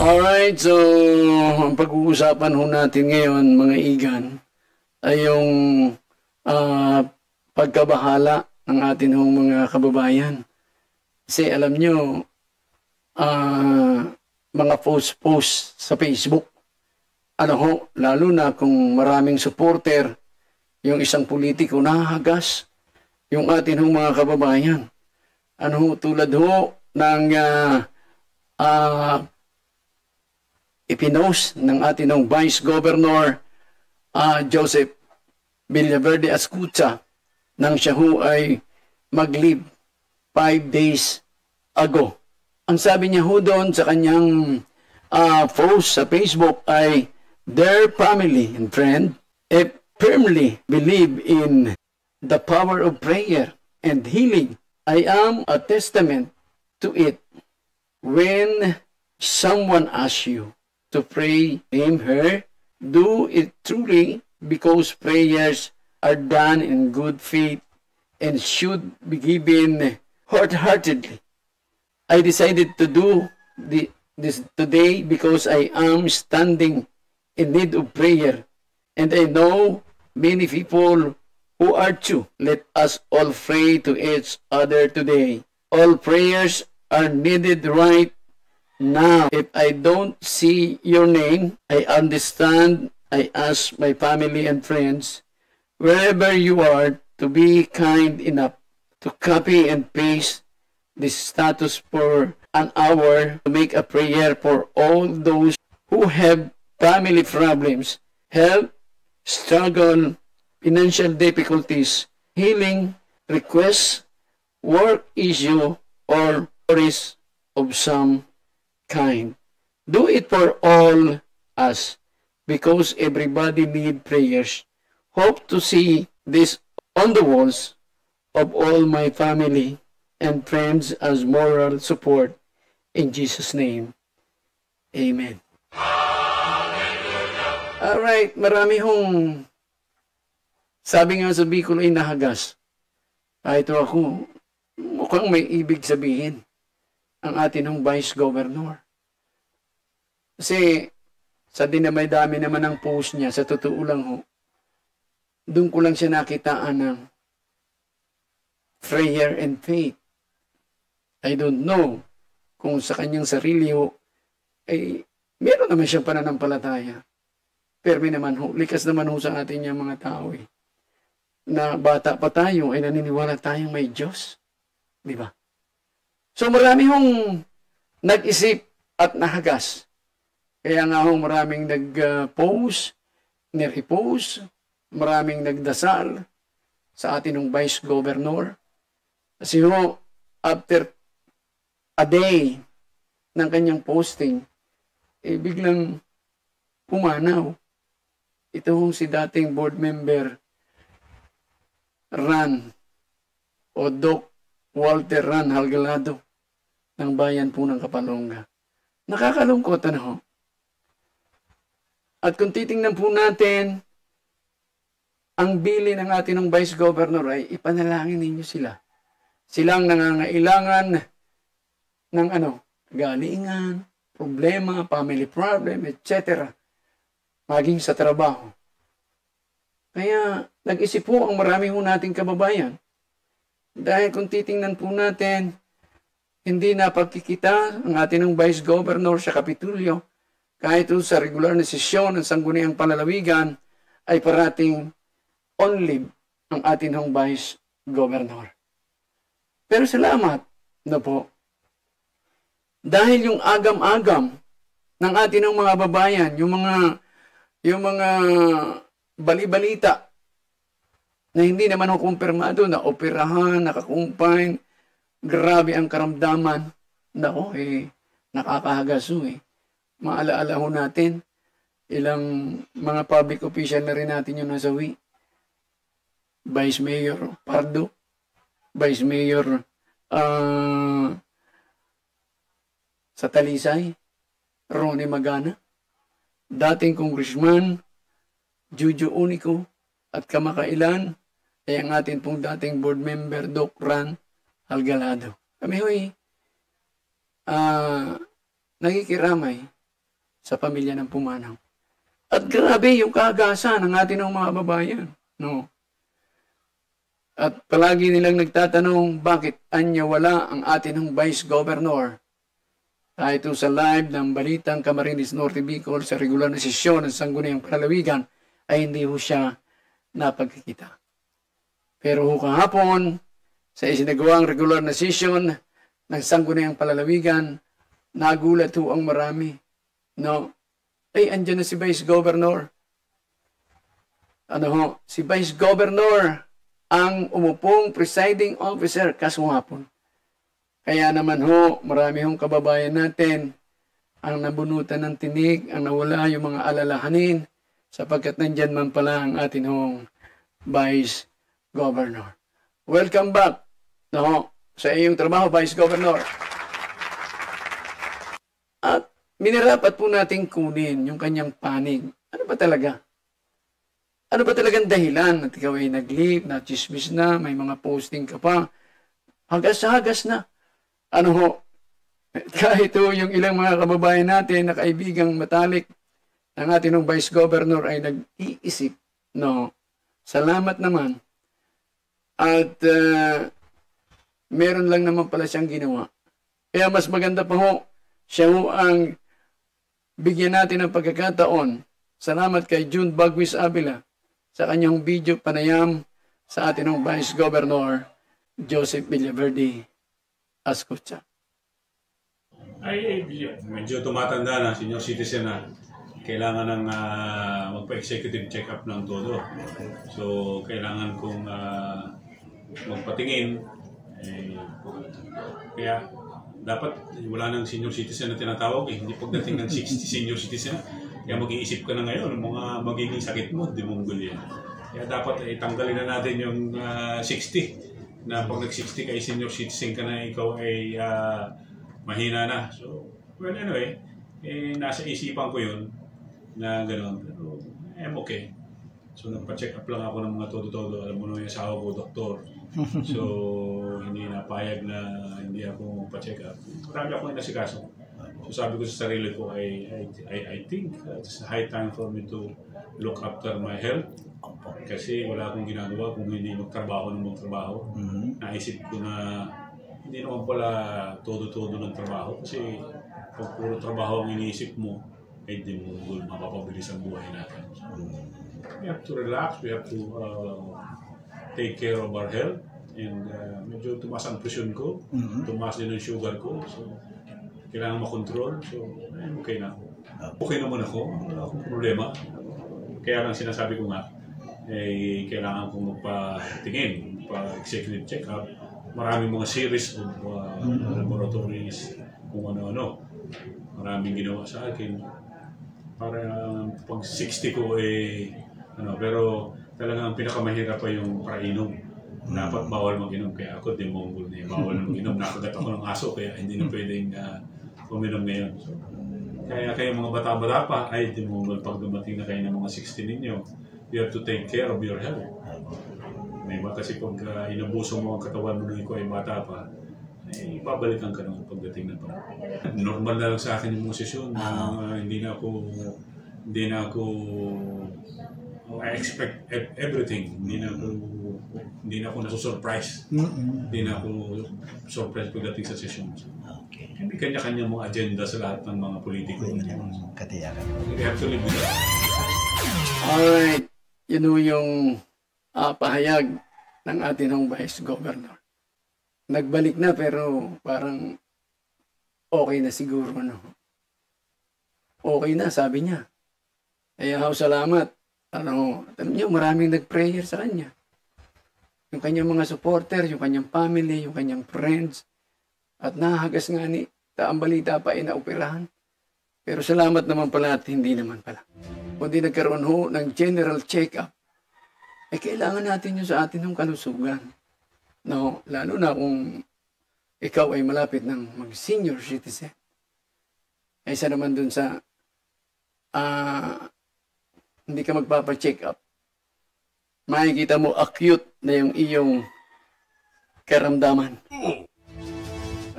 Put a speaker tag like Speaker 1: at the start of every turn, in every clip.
Speaker 1: Alright, so ang pag-uusapan ho natin ngayon, mga igan, ay yung pagkabahala ng atin hong mga kababayan. Kasi alam nyo, mga post sa Facebook, ano ho, lalo na kung maraming supporter, yung isang politiko nahahagas yung atin hong mga kababayan. Ano ho, tulad ho ng ipinost ng atin ng Vice Governor Joseph Villaverde Escucha nang siya ho ay mag-leave 5 days ago. Ang sabi niya ho doon sa kanyang post sa Facebook ay, "Their family and friend firmly believe in the power of prayer and healing. I am a testament to it. When someone asks you to pray him, her, do it truly, because prayers are done in good faith and should be given wholeheartedly. I decided to do this today because I am standing in need of prayer, and I know many people who are too. Let us all pray to each other today. All prayers are needed right now. If I don't see your name, I understand. I ask my family and friends, wherever you are, to be kind enough to copy and paste this status for an hour to make a prayer for all those who have family problems, health, struggle, financial difficulties, healing requests, work issue, or worries of some kind. Do it for all us, because everybody need prayers. Hope to see this on the walls of all my family and friends as moral support. In Jesus' name, Amen." Alright, marami hong sabi nga sa Bicol ay nahagas. Ito ako, mukhang may ibig sabihin ang atin hong Vice Governor. Kasi sa dinamay-dami naman ng post niya, sa totoo lang ho, doon ko lang siya nakitaan ng prayer and faith. I don't know kung sa kanyang sarili ho, ay meron naman siyang pananampalataya. Pero naman ho, likas naman ho sa atin yung mga tao eh, na bata pa tayo ay naniniwala tayong may Diyos. Di ba? So marami hong nag-isip at nahagas. Kaya nga ho maraming nag-post, nirepost, maraming nagdasal sa atin ng Vice Governor. Kasi ho, after a day ng kanyang posting, eh biglang pumanaw. Ito hong si dating board member Ran o Doc Walter Ran Halgalado ng bayan po ng Kapalonga. Nakakalungkot ho. At kung titingnan po natin, ang bili ng atin ng Vice Governor ay ipanalangin ninyo sila. Silang nangangailangan ng galingan, problema, family problem, etc. Maging sa trabaho. Kaya nag-isip po ang marami po nating kababayan. Dahil kung titingnan po natin, hindi napagkikita ang atin ng Vice Governor sa Kapitulyo, kahit sa regular na sesyon ng Sangguniang Panlalawigan, ay parating on leave ang atin ng Vice Governor. Pero salamat na po. Dahil yung agam-agam ng atin ng mga babayan, yung mga bali-balita na hindi naman ho kumpirmado, na operahan, nakakumpine, grabe ang karamdaman. Nako, nakakahagas ho eh. Maalaala ho natin, ilang mga public official na rin natin yung nasawi. Vice Mayor Pardo, Vice Mayor sa Talisay, Ronnie Magana, dating Congressman Jujo Unico, at kamakailan ay ang atin pong dating board member Doc Ran Halgalado. Kami ho'y nakikiramay sa pamilya ng pumanaw. At grabe yung kaagasan ng ating mga babayan. No? At palagi nilang nagtatanong, bakit anya wala ang ating Vice Governor? Ito sa live ng Balitang Camarines Norte Bicol sa regular na sesyon ng Sangguniang Palalawigan ay hindi ho siya napagkikita. Pero ho kahapon, sa isinagawang regular na session ng Sangguniang Palalawigan, nagulat ho ang marami. No? Ay, andyan na si Vice Governor. Ano ho? Si Vice Governor ang umupong presiding officer kasungapon. Kaya naman ho, marami hong kababayan natin ang nabunutan ng tinig, ang nawala yung mga alalahanin, sapagkat nandyan man pala ang atin hong Vice Governor. Welcome back no, sa iyong trabaho, Vice Governor. At minarapat po nating kunin yung kanyang panig. Ano ba talaga? Ano ba talagang dahilan at ikaw ay nag-leave, na-chismis na, may mga posting ka pa, hagas-hagas na. Ano ho, kahit ho yung ilang mga kababayan natin na kaibigang matalik ng ating Vice Governor ay nag-iisip, no, salamat naman. At meron lang naman pala siyang ginawa. Kaya mas maganda pa ho, siya ho ang bigyan natin ng pagkakataon. Salamat kay June Bagwis Avila sa kanyang video panayam sa ating Vice Governor Joseph Villaverde Ascucha.
Speaker 2: Ay, medyo tumatanda na, senior citizen na. Kailangan ng magpa-executive check-up ng todo. So, kailangan kong magpatingin. Kaya, dapat wala nang senior citizen na tinatawag. Hindi pagdating ng 60 senior citizen. Kaya mag-iisip ka na ngayon ng mga magiging sakit mo, di mong yan. Kaya dapat tanggalin na natin yung 60. Na pag nag-60 kay senior citizen ka na, ikaw ay mahina na. So, well, anyway, nasa isipan ko yun na gano'n. Pero, I'm okay. So, nagpa-check up lang ako ng mga todo-todo. Alam mo na yung asawa ko, doktor. So, hindi napayag na hindi ako pa-check up. Marami akong inasikaso. So, sabi ko sa sarili ko, I think it's high time for me to look after my health. Kasi wala akong ginagawa kung hindi magtrabaho ng magtrabaho. Naisip ko na hindi naman pala todo-todo ng trabaho. Kasi pag puro trabaho ang iniisip mo, ay di mo mapapabilis ang buhay natin. So, we have to relax, we have to take care of our health. And medyo tumaas ang presyon ko, tumaas din ang sugar ko. So, kailangan makontrol. So, okay na ako. Okay naman ako, wala akong problema. Kaya lang sinasabi ko nga, kailangan kong magpatingin, pa-executive check-up. Maraming mga series of laboratories, kung ano-ano. Maraming ginawa sa akin. Para pag 60 ko pero talagang pinakamahirap pa yung painom. Dapat bawal mag-inom, kaya ako demongol na bawal na mag-inom. Nakagat ako ng aso, kaya hindi na pwedeng uminom ngayon. So, kaya kayo mga bata-bata pa, ay demongol pag dumating na kayo ng mga 60 ninyo. You have to take care of your health. Diba? Kasi pag inabuso mo ang katawan mo nung ikaw ay bata pa, ay babalikan ka naman pagdating na pa. Normal na lang sa akin yung mga sesyon. Hindi na ako I expect everything. Hindi na ako nasusurprise. Hindi na ako surprise pagdating sa session.
Speaker 3: Okay.
Speaker 2: Hindi kanya-kanya mga agenda sa lahat ng mga politiko.
Speaker 3: Katiyakan.
Speaker 2: We have to live with that.
Speaker 1: Alright. Yun yung pahayag ng ating Vice Governor. Nagbalik na pero parang okay na siguro. No? Okay na, sabi niya. Kaya salamat. Alam niyo, maraming nag-prayer sa kanya. Yung kanyang mga supporter, yung kanyang family, yung kanyang friends. At nahagas nga ni ang balita pa ay naoperahan. Pero salamat naman pala at hindi naman pala. Kundi nagkaroon ho ng general check-up, kailangan natin yun sa atin ng kalusugan. No, lalo na kung ikaw ay malapit ng mag-senior citizen. Isa naman dun sa hindi ka magpapa-check up. Makikita mo acute na yung iyong karamdaman.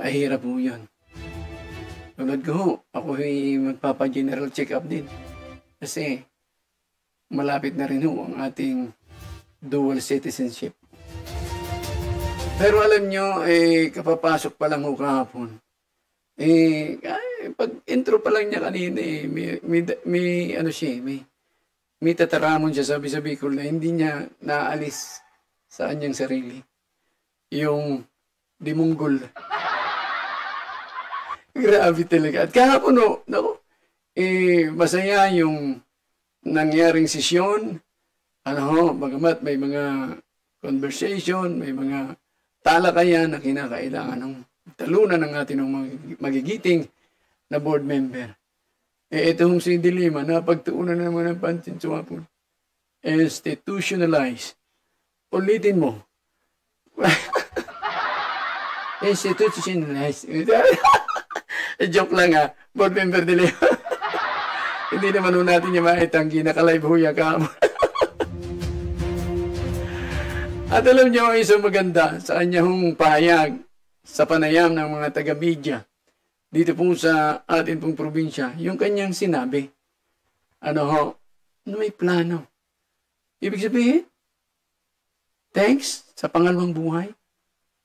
Speaker 1: Ay hirap mo yun. Tulad ko, ako'y magpapa-general check-up din. Kasi malapit na rin ho ang ating dual citizenship. Pero alam nyo, kapapasok pa lang ho kahapon. Pag intro pa lang niya kanina, may tataramon siya sa Bicol na hindi niya naalis sa kanyang sarili. Yung dimunggol. Grabe talaga. At kahapon, masaya yung nangyaring sesyon. Bagamat may mga conversation, may mga talakayan na kinakailangan ng talunan ng ating magigiting na board member. Ito hong si Dilima, napagtuunan na naman ng pansin sumapon. Institutionalize. Ulitin mo. Institutionalize. Joke lang ha. Board member Dilima. Hindi naman natin yung maitanggi. Naka-live huya ka mo. At alam niyo, isang maganda sa kanyang pahayag sa panayam ng mga taga-media dito po sa atin pong probinsya, yung kanyang sinabi, may plano. Ibig sabihin, thanks sa pangalawang buhay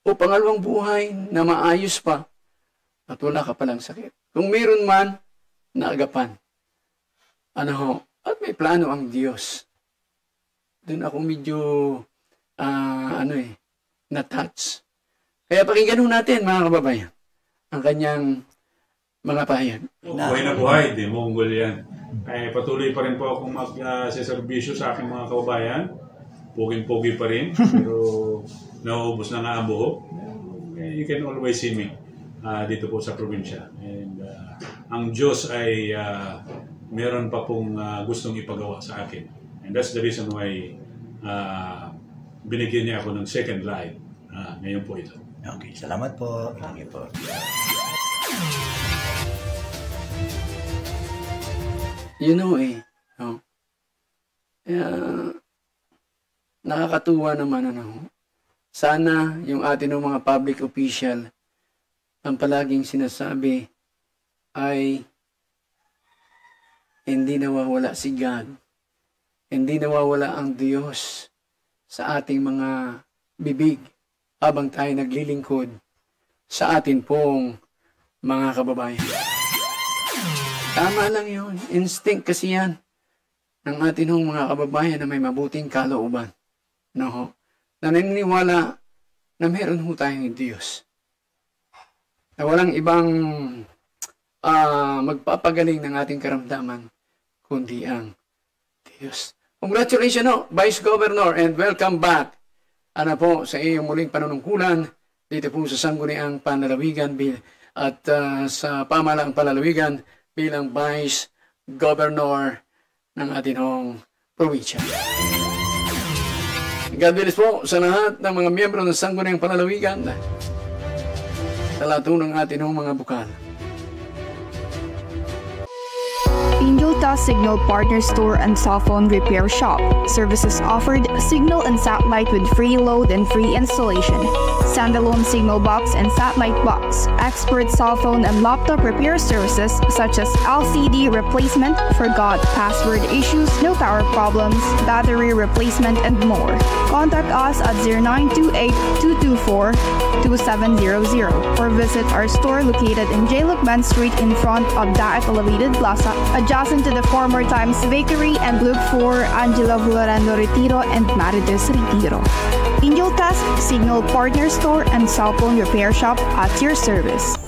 Speaker 1: o pangalawang buhay na maayos pa at wala ka palang sakit. Kung mayroon man, naagapan. At may plano ang Diyos. Doon ako medyo na-touch. Kaya pakinggan natin, mga kababayan, ang kanyang mga pahayag.
Speaker 2: Buhay na buhay, di Monggol yan. Patuloy pa rin po akong mag-serbisyo sa aking mga kababayan. Puging-pugi pa rin, pero naubos na nga ang buhok. You can always see me dito po sa probinsya. And ang Diyos ay meron pa pong gustong ipagawa sa akin. And that's the reason why binigyan niya ako ng second life. Ngayon po ito.
Speaker 3: Okay, salamat po. Thank you po.
Speaker 1: Nakakatuwa naman sana yung atin ng mga public official ang palaging sinasabi ay hindi nawawala si God. Hindi nawawala ang Diyos sa ating mga bibig habang tayo naglilingkod sa atin pong mga kababayan. Tama lang yun. Instinct kasi yan ng atin mga kababayan na may mabuting kalooban. Naniniwala na meron tayong Diyos. Na walang ibang magpapagaling ng ating karamdaman kundi ang Diyos. Congratulations, Vice Governor, and welcome back sa iyong muling panunungkulan dito po sa Sangguniang Panlalawigan at sa Pamahalaang Panlalawigan bilang Vice Governor ng ating probinsya. God bless po sa lahat ng mga miyembro ng Sangguniang Panlalawigan sa lahat ng ating mga bukal.
Speaker 4: Angel Task Signal Partner Store and Cell Phone Repair Shop. Services offered: signal and satellite with free load and free installation, standalone signal box and satellite box, expert cell phone and laptop repair services such as LCD replacement, forgot password issues, no power problems, battery replacement, and more. Contact us at 0928-224-2700 or visit our store located in J. Lucban Street in front of Daet Elevated Plaza, adjacent to the former Times Bakery, and look for Angela Florando Retiro and Marites Retiro. Angel Task Signal Partner Store and Cell Phone Repair Shop at your service.